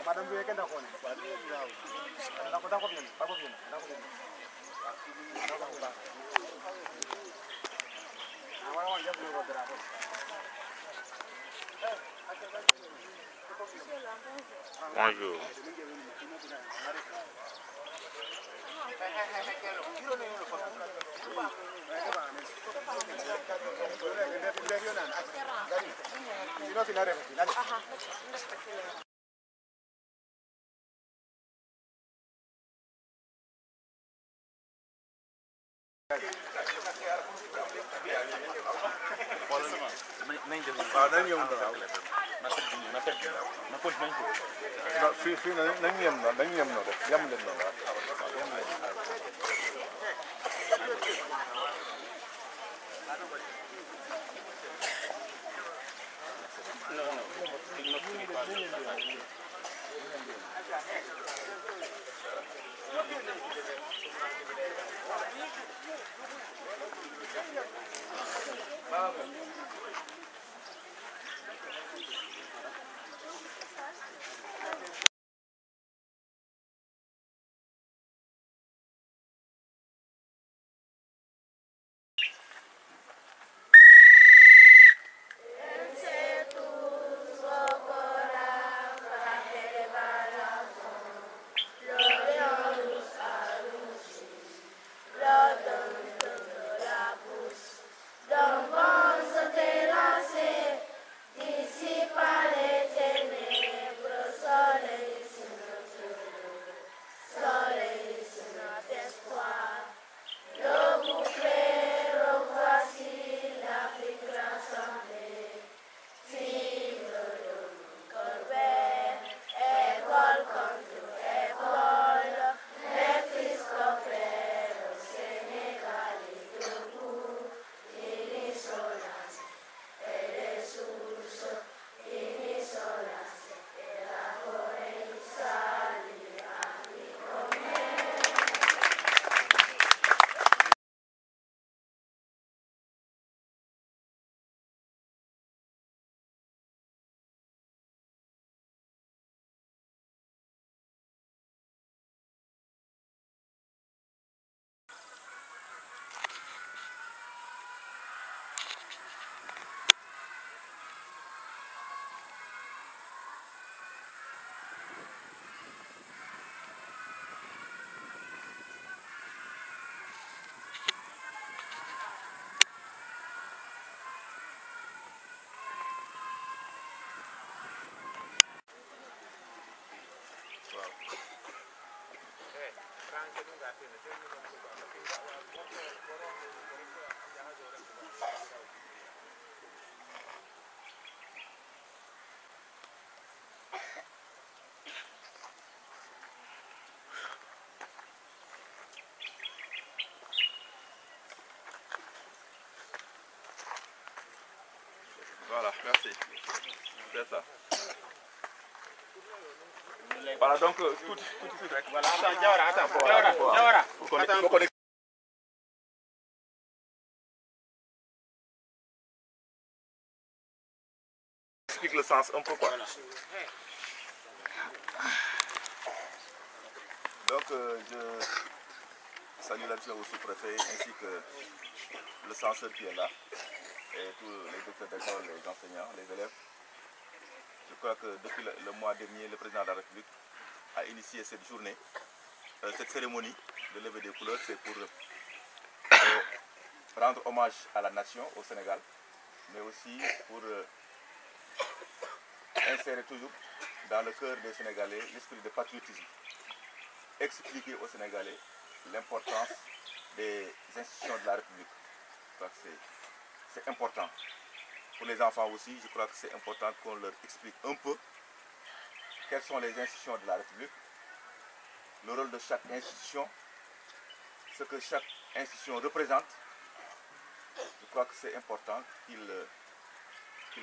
Madam Buye kenda ko ni. Dako bien. Bonjour. Voilà, merci. C'est ça. Voilà, donc tout de suite rek. Voilà, attends, Diawara. Faut qu'on explique le sens un peu quoi. Donc je salue là-dessus au sous-préfet ainsi que le censeur qui est là et tous les directeurs d'école, les enseignants, les élèves. Je crois que depuis le mois dernier, le président de la République a initié cette journée, cette cérémonie de levée des couleurs. C'est pour rendre hommage à la nation, au Sénégal, mais aussi pour insérer toujours dans le cœur des Sénégalais l'esprit de patriotisme. Expliquer aux Sénégalais l'importance des institutions de la République. Je crois que c'est important. Pour les enfants aussi, je crois que c'est important qu'on leur explique un peu quelles sont les institutions de la République, le rôle de chaque institution ce que chaque institution représente, je crois que c'est important qu'ils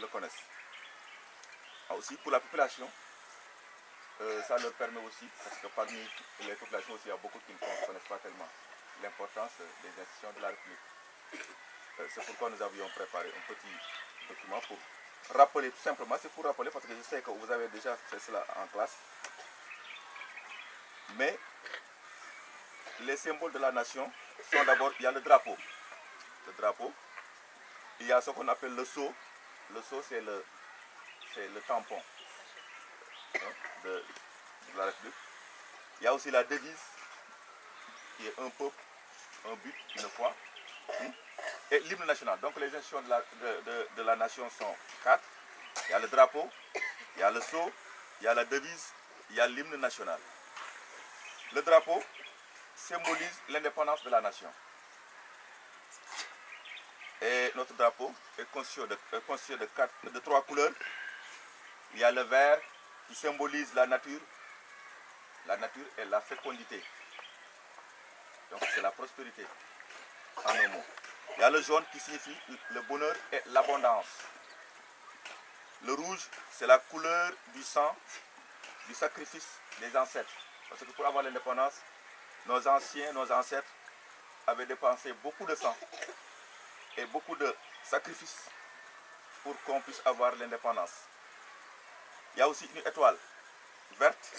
le connaissent. Aussi pour la population, ça leur permet aussi, parce que parmi les populations aussi, il y a beaucoup qui ne connaissent pas tellement l'importance des institutions de la République. C'est pourquoi nous avions préparé un petit document pour rappeler, tout simplement, c'est pour rappeler, parce que je sais que vous avez déjà fait cela en classe, mais les symboles de la nation sont d'abord, il y a le drapeau, il y a ce qu'on appelle le sceau. Le sceau, c'est le tampon de la République. Il y a aussi la devise, qui est un peuple, un but, une foi, et l'hymne national. Donc les institutions de la nation sont 4. Il y a le drapeau, il y a le sceau, il y a la devise, il y a l'hymne national. Le drapeau symbolise l'indépendance de la nation. Et notre drapeau est constitué de 3 couleurs. Il y a le vert qui symbolise la nature et la fécondité. Donc c'est la prospérité, en un mot. Il y a le jaune qui signifie le bonheur et l'abondance. Le rouge, c'est la couleur du sang, du sacrifice des ancêtres. Parce que pour avoir l'indépendance, nos ancêtres avaient dépensé beaucoup de sang et beaucoup de sacrifices pour qu'on puisse avoir l'indépendance. Il y a aussi une étoile verte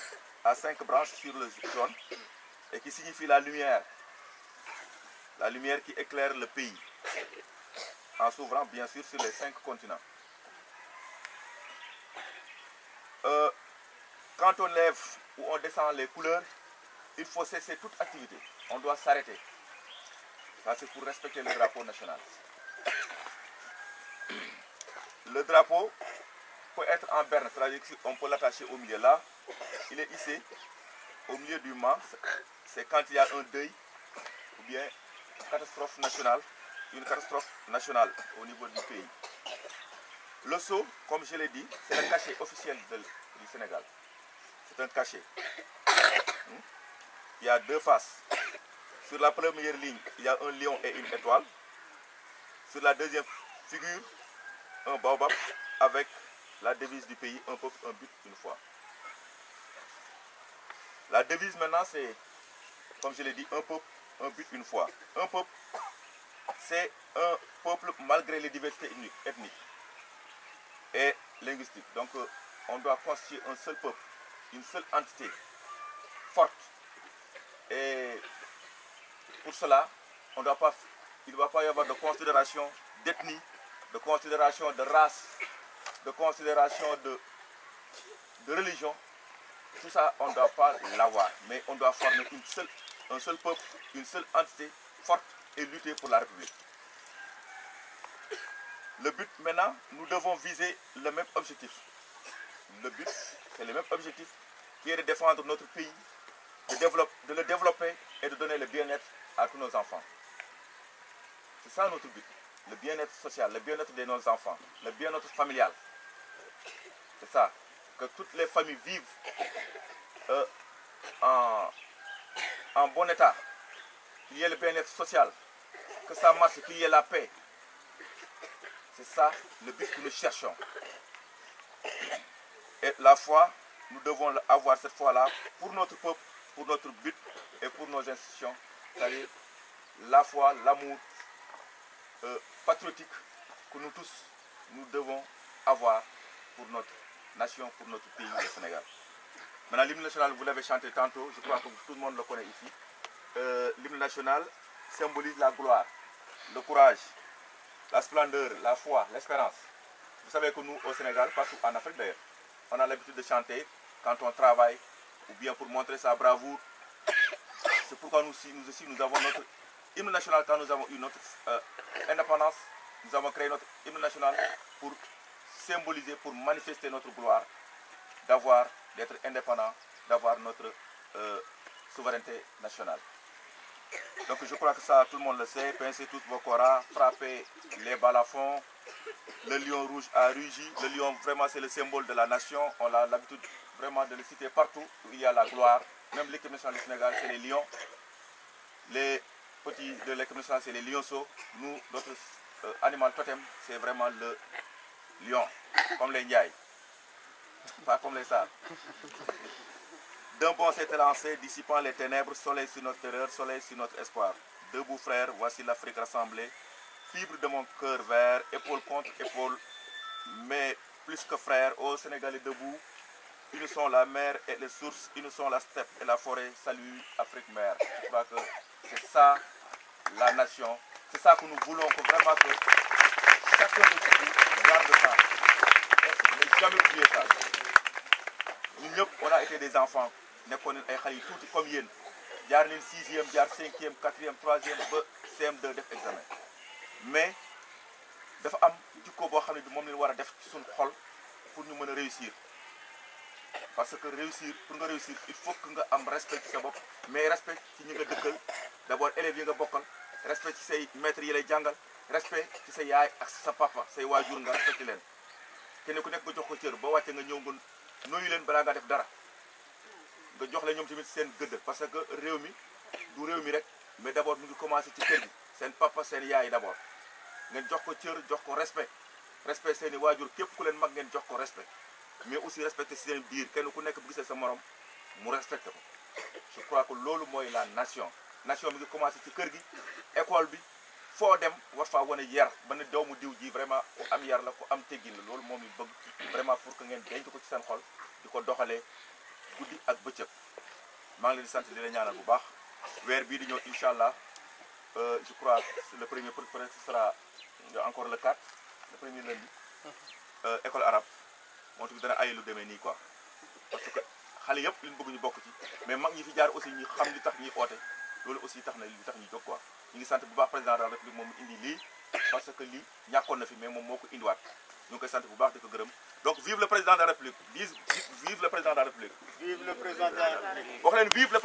à 5 branches sur le jaune et qui signifie la lumière qui éclaire le pays, en s'ouvrant bien sûr sur les 5 continents. Quand on lève ou on descend les couleurs, il faut cesser toute activité. On doit s'arrêter. Ça, c'est pour respecter le drapeau national. Le drapeau peut être en berne, c'est-à-dire qu'on peut l'attacher au milieu. Là, il est hissé au milieu du mât. C'est quand il y a un deuil ou bien une catastrophe nationale au niveau du pays. Le sceau, comme je l'ai dit, c'est le cachet officiel du Sénégal. C'est un cachet. Il y a 2 faces. Sur la première ligne, il y a un lion et une étoile. Sur la deuxième figure, un baobab avec la devise du pays, un peuple, un but, une foi. La devise maintenant, c'est, comme je l'ai dit, un peuple, un but, une foi. Un peuple, c'est un peuple malgré les diversités ethniques et linguistiques. Donc, on doit constituer un seul peuple, une seule entité forte. Et pour cela, il ne doit pas y avoir de considération d'ethnie, de considération de race, de considération de religion. Tout ça, on ne doit pas l'avoir. Mais on doit former un seul peuple, une seule entité forte et lutter pour la République. Le but maintenant, nous devons viser le même objectif. Le but, c'est le même objectif qui est de défendre notre pays, de le développer et de donner le bien-être à tous nos enfants. C'est ça notre but. Le bien-être social, le bien-être de nos enfants, le bien-être familial. C'est ça. Que toutes les familles vivent en bon état. Qu'il y ait le bien-être social. Que ça marche, qu'il y ait la paix. C'est ça le but que nous cherchons. Et la foi, nous devons avoir cette foi-là pour notre peuple, pour notre but et pour nos institutions. C'est-à-dire la foi, l'amour patriotique que nous tous, nous devons avoir pour notre nation, pour notre pays, le Sénégal. Maintenant, l'hymne national, vous l'avez chanté tantôt, je crois que tout le monde le connaît ici. L'hymne national symbolise la gloire, le courage, la splendeur, la foi, l'espérance. Vous savez que nous, au Sénégal, partout en Afrique d'ailleurs, on a l'habitude de chanter quand on travaille ou bien pour montrer sa bravoure. C'est pourquoi nous aussi, nous avons notre hymne national. Quand nous avons eu notre indépendance, nous avons créé notre hymne national pour symboliser, pour manifester notre gloire d'être indépendant, d'avoir notre souveraineté nationale. Donc je crois que ça, tout le monde le sait. Pincez tous vos koras, frappez les balafons. Le lion rouge a rugi. Le lion, vraiment, c'est le symbole de la nation. On a l'habitude vraiment de le citer partout où il y a la gloire. Même l'équipe nationale du Sénégal, c'est les lions. petits de l'équipe nationale, c'est les lionceaux. Nous, notre animal totem, c'est vraiment le lion, comme les Ndiaye, pas comme les Sarr. D'un bond s'est lancé, dissipant les ténèbres, soleil sur notre terreur, soleil sur notre espoir. Debout frères, voici l'Afrique rassemblée, fibre de mon cœur vert, épaule contre épaule, mais plus que frères, ô Sénégalais debout, ils sont la mer et les sources, ils sont la steppe et la forêt, salut Afrique mère. Je crois que c'est ça la nation, c'est ça que nous voulons, que vraiment que chacun de nous garde ça, et ne jamais oublier ça. Nous, on a été des enfants, nous avons été tout comme yéen. Jaar nañ 6e, jaar 5e, 4e, 3e ba CM2 def examen. Mais dafa am jikko boo xam ne bi moom lañ war a def ci suñu xol pour ñu mën a réussir. Parce que réussir, pour nga réussir, il faut que nga am respect ci sa bopp, mais respect ci ñi nga dëkkal, d'abord élèves yi nga bokkal, respect ci say maîtres yi lay jàngal, respect ci sa yaay ak sa papa, say waajur nga respecté leen. Kenn ku nekk nga jox ko cër ba wàcce nga ñëw nga nuyu leen balaa nga def dara. Nga jox la ñoom tamit seen gëdd parce que réew mi du réew mi rek mais d'abord mu ngi commencé ci kër gi seen papa seen yaay d'abord ngeen jox ko cër jox ko respect seeni waajur képp ku leen mag ngeen jox ko respect mais aussi respecté seen biir kenn ku nekk bu gisee sa morom mu respecté ko. Je crois que loolu mooy la nation mi ngi commencé ci kër gi école bi foo dem war faa wane yar ba ne doomu diw ji vraiment ku am yar la ku am teggin la loolu moom ñu bëgg vraiment pour que ngeen denc ko ci seen xol di ko doxalee guddi ak bëccëg. maa ngi leen di sant di la ñaanal bu baax weer bii di ñëw incha allah je crois le premier peut-être ce sera encore le 4 le premier lundi école arabe moom tamit dana ay lu demee nii quoi parce que xale yëpp li ñu bëgg ñu bokk ci mais mag ñi fi jaar aussi ñi xam li tax ñuy oote loolu aussi tax na li tax ñuy jóg quoi ñu ngi sant bu baax président de la république moom mu indi lii parce que lii ñàkkoon na fi mais moom moo ko indiwaat ñu ngi koy sant bu baax di ko gërëm donc vive le président de la république vive le président de la république. Vive le président de la république. wax leen vive le